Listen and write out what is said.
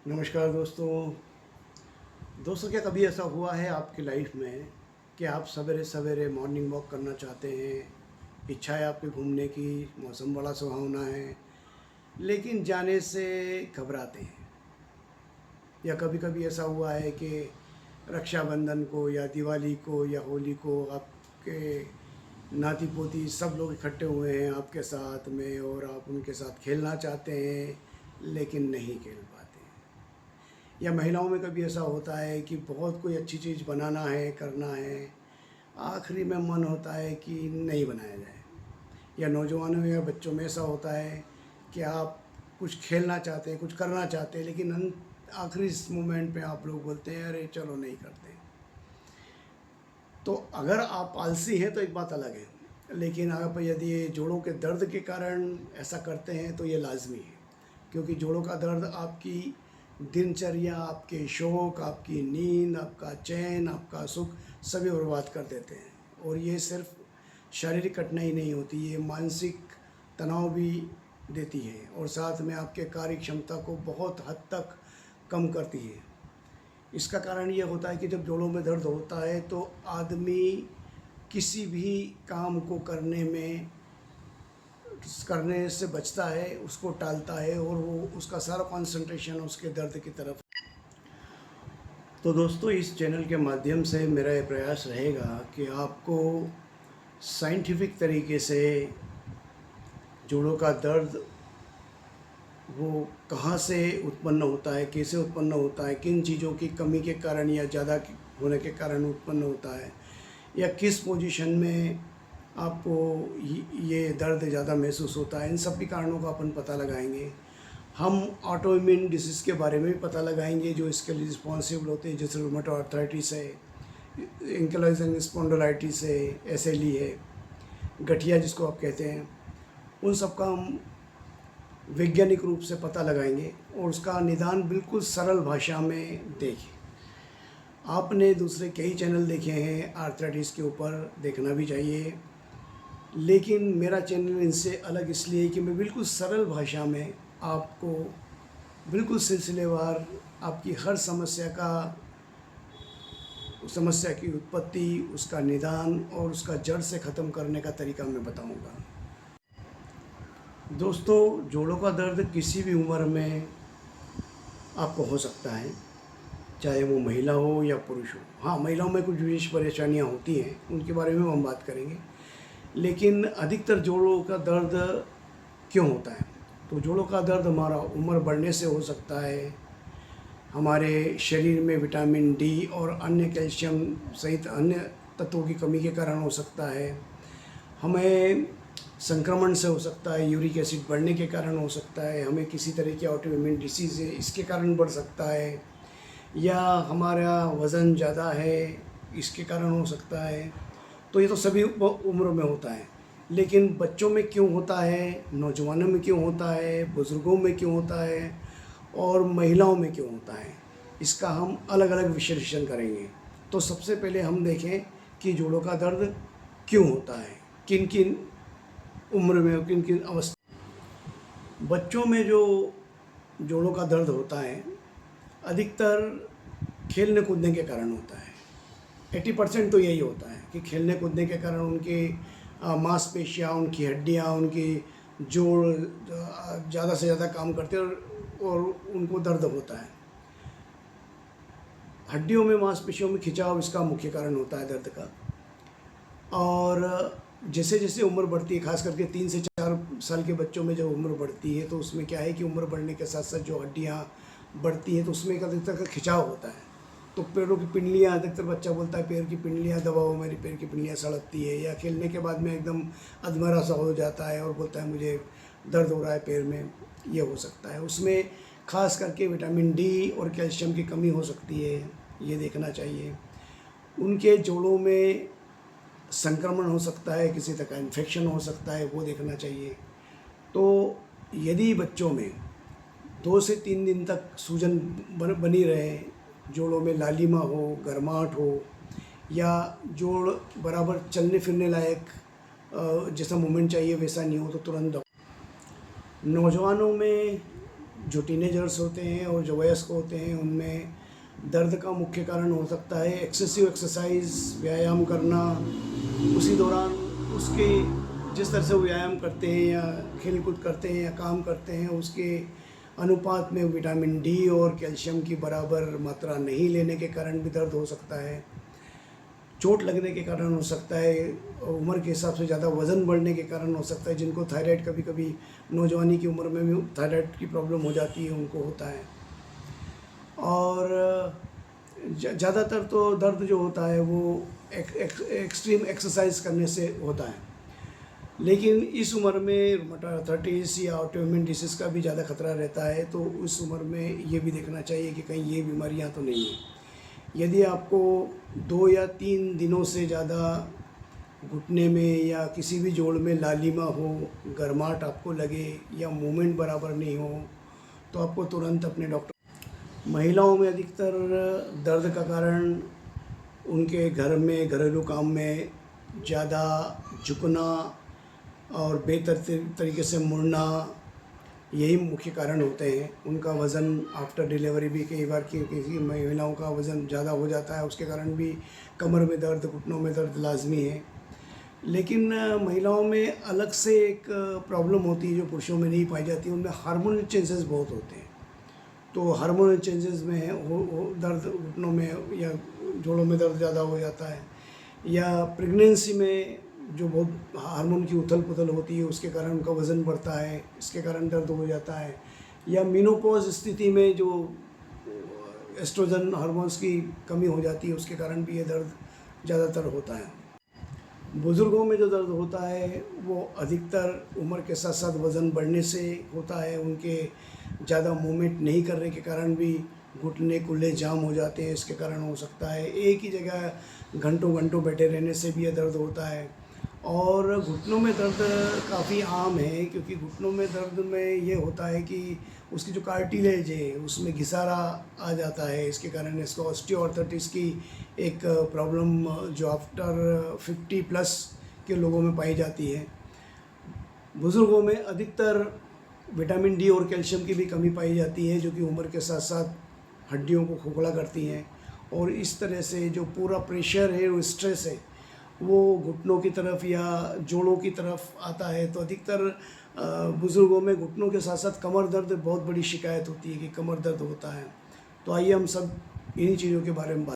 नमस्कार दोस्तों क्या कभी ऐसा हुआ है आपकी लाइफ में कि आप सवेरे सवेरे मॉर्निंग वॉक करना चाहते हैं, इच्छा है आपकी घूमने की, मौसम बड़ा सुहावना है, लेकिन जाने से घबराते हैं। या कभी कभी ऐसा हुआ है कि रक्षाबंधन को या दिवाली को या होली को आपके नाती पोती सब लोग इकट्ठे हुए हैं आपके साथ में और आप उनके साथ खेलना चाहते हैं, लेकिन नहीं खेल पाते। या महिलाओं में कभी ऐसा होता है कि बहुत कोई अच्छी चीज़ बनाना है, करना है, आखिरी में मन होता है कि नहीं बनाया जाए। या नौजवानों या बच्चों में ऐसा होता है कि आप कुछ खेलना चाहते हैं, कुछ करना चाहते हैं, लेकिन आखिरी इस मोमेंट पे आप लोग बोलते हैं अरे चलो नहीं करते। तो अगर आप आलसी हैं तो एक बात अलग है, लेकिन आप यदि ये जोड़ों के दर्द के कारण ऐसा करते हैं तो ये लाजमी है, क्योंकि जोड़ों का दर्द आपकी दिनचर्या, आपके शौक़, आपकी नींद, आपका चैन, आपका सुख सभी बर्बाद कर देते हैं। और ये सिर्फ शारीरिक कठिनाई नहीं होती, ये मानसिक तनाव भी देती है और साथ में आपके कार्य क्षमता को बहुत हद तक कम करती है। इसका कारण ये होता है कि जब जोड़ों में दर्द होता है तो आदमी किसी भी काम को करने से बचता है, उसको टालता है और वो उसका सारा कंसंट्रेशन उसके दर्द की तरफ। तो दोस्तों, इस चैनल के माध्यम से मेरा ये प्रयास रहेगा कि आपको साइंटिफिक तरीके से जोड़ों का दर्द वो कहाँ से उत्पन्न होता है, कैसे उत्पन्न होता है, किन चीज़ों की कमी के कारण या ज़्यादा होने के कारण उत्पन्न होता है, या किस पोजीशन में आपको ये दर्द ज़्यादा महसूस होता है, इन सब के कारणों का अपन पता लगाएंगे। हम ऑटो इम्यून डिसीज़ के बारे में भी पता लगाएंगे जो इसके लिए रिस्पॉन्सिबल होते हैं, जैसे रूमेटॉइड आर्थराइटिस है, एंकिलोजिंग स्पॉन्डिलाइटिस है, एसएलई है, गठिया जिसको आप कहते हैं। उन सब का हम वैज्ञानिक रूप से पता लगाएंगे और उसका निदान बिल्कुल सरल भाषा में देखें। आपने दूसरे कई चैनल देखे हैं आर्थराइटिस के ऊपर, देखना भी चाहिए, लेकिन मेरा चैनल इनसे अलग इसलिए कि मैं बिल्कुल सरल भाषा में आपको बिल्कुल सिलसिलेवार आपकी हर समस्या की उत्पत्ति, उसका निदान और उसका जड़ से ख़त्म करने का तरीका मैं बताऊंगा। दोस्तों, जोड़ों का दर्द किसी भी उम्र में आपको हो सकता है, चाहे वो महिला हो या पुरुष हो। हाँ, महिलाओं में कुछ विशेष परेशानियाँ होती हैं, उनके बारे में हम बात करेंगे, लेकिन अधिकतर जोड़ों का दर्द क्यों होता है? तो जोड़ों का दर्द हमारा उम्र बढ़ने से हो सकता है, हमारे शरीर में विटामिन डी और अन्य कैल्शियम सहित अन्य तत्वों की कमी के कारण हो सकता है, हमें संक्रमण से हो सकता है, यूरिक एसिड बढ़ने के कारण हो सकता है, हमें किसी तरह की ऑटो इम्यून डिसीज़ है इसके कारण बढ़ सकता है, या हमारा वज़न ज़्यादा है इसके कारण हो सकता है। तो ये तो सभी उम्र में होता है, लेकिन बच्चों में क्यों होता है, नौजवानों में क्यों होता है, बुज़ुर्गों में क्यों होता है और महिलाओं में क्यों होता है, इसका हम अलग अलग विश्लेषण करेंगे। तो सबसे पहले हम देखें कि जोड़ों का दर्द क्यों होता है, किन किन उम्र में, किन किन अवस्था। बच्चों में जो जोड़ों का दर्द होता है अधिकतर खेलने कूदने के कारण होता है। 80% तो यही होता है कि खेलने कूदने के कारण उनकी मांसपेशियाँ, उनकी हड्डियाँ, उनकी जोड़ ज़्यादा से ज़्यादा काम करते हैं और उनको दर्द होता है। हड्डियों में, मांसपेशियों में खिंचाव इसका मुख्य कारण होता है दर्द का। और जैसे जैसे उम्र बढ़ती है, खास करके 3 से 4 साल के बच्चों में जब उम्र बढ़ती है तो उसमें क्या है कि उम्र बढ़ने के साथ साथ जो हड्डियाँ बढ़ती हैं तो उसमें एक अधिकतर का खिंचाव होता है। तो पैरों की पिंडलियाँ, अधिकतर बच्चा बोलता है पैर की पिंडलियाँ दबाओ, मेरी पैर की पिंडलियाँ सड़कती है, या खेलने के बाद में एकदम अधमरा सा हो जाता है और बोलता है मुझे दर्द हो रहा है पैर में, ये हो सकता है। उसमें खास करके विटामिन डी और कैल्शियम की कमी हो सकती है, ये देखना चाहिए। उनके जोड़ों में संक्रमण हो सकता है, किसी तरह का इन्फेक्शन हो सकता है, वो देखना चाहिए। तो यदि बच्चों में 2 से 3 दिन तक सूजन बनी रहे, जोड़ों में लालिमा हो, गर्माहट हो, या जोड़ बराबर चलने फिरने लायक जैसा मूवमेंट चाहिए वैसा नहीं हो, तो तुरंत। नौजवानों में जो टीनेजर्स होते हैं और जो वयस्क होते हैं उनमें दर्द का मुख्य कारण हो सकता है एक्सेसिव एक्सरसाइज, व्यायाम करना, उसी दौरान उसके जिस तरह से वो व्यायाम करते हैं या खेल कूद करते हैं या काम करते हैं उसके अनुपात में विटामिन डी और कैल्शियम की बराबर मात्रा नहीं लेने के कारण भी दर्द हो सकता है। चोट लगने के कारण हो सकता है, उम्र के हिसाब से ज़्यादा वज़न बढ़ने के कारण हो सकता है। जिनको थायराइड कभी कभी नौजवानी की उम्र में भी थायराइड की प्रॉब्लम हो जाती है उनको होता है। और ज़्यादातर तो दर्द जो होता है वो एक्सट्रीम एक्सरसाइज करने से होता है। लेकिन इस उम्र में रूमेटॉइड आर्थराइटिस या ऑटोइम्यून डिसीज़ का भी ज़्यादा खतरा रहता है, तो उस उम्र में ये भी देखना चाहिए कि कहीं ये बीमारियां तो नहीं हैं। यदि आपको 2 या 3 दिनों से ज़्यादा घुटने में या किसी भी जोड़ में लालिमा हो, गर्माहट आपको लगे या मूवमेंट बराबर नहीं हो, तो आपको तुरंत अपने डॉक्टर। महिलाओं में अधिकतर दर्द का कारण उनके घर में घरेलू काम में ज़्यादा झुकना और बेतरतीब तरीके से मुड़ना, यही मुख्य कारण होते हैं। उनका वज़न आफ्टर डिलीवरी भी कई बार किसी महिलाओं का वज़न ज़्यादा हो जाता है, उसके कारण भी कमर में दर्द, घुटनों में दर्द लाजमी है। लेकिन महिलाओं में अलग से एक प्रॉब्लम होती है जो पुरुषों में नहीं पाई जाती, उनमें हार्मोनल चेंजेस बहुत होते हैं। तो हार्मोनल चेंजेस में हो दर्द घुटनों में या जोड़ों में दर्द ज़्यादा हो जाता है, या प्रेगनेंसी में जो बहुत हार्मोन की उथल पुथल होती है उसके कारण उनका वज़न बढ़ता है, इसके कारण दर्द हो जाता है, या मेनोपॉज स्थिति में जो एस्ट्रोजन हार्मोन्स की कमी हो जाती है उसके कारण भी ये दर्द ज़्यादातर होता है। बुज़ुर्गों में जो दर्द होता है वो अधिकतर उम्र के साथ साथ वज़न बढ़ने से होता है। उनके ज़्यादा मूवमेंट नहीं करने के कारण भी घुटने कुल्ले जाम हो जाते हैं, इसके कारण हो सकता है। एक ही जगह घंटों घंटों बैठे रहने से भी यह दर्द होता है। और घुटनों में दर्द काफ़ी आम है, क्योंकि घुटनों में दर्द में ये होता है कि उसकी जो कार्टिलेज है उसमें घिसारा आ जाता है, इसके कारण इसको ऑस्टियोआर्थराइटिस की एक प्रॉब्लम जो आफ्टर 50+ के लोगों में पाई जाती है। बुज़ुर्गों में अधिकतर विटामिन डी और कैल्शियम की भी कमी पाई जाती है, जो कि उम्र के साथ साथ हड्डियों को खोखला करती हैं, और इस तरह से जो पूरा प्रेशर है और स्ट्रेस है वो घुटनों की तरफ या जोड़ों की तरफ आता है। तो अधिकतर बुज़ुर्गों में घुटनों के साथ साथ कमर दर्द बहुत बड़ी शिकायत होती है कि कमर दर्द होता है। तो आइए हम सब इन्हीं चीज़ों के बारे में बात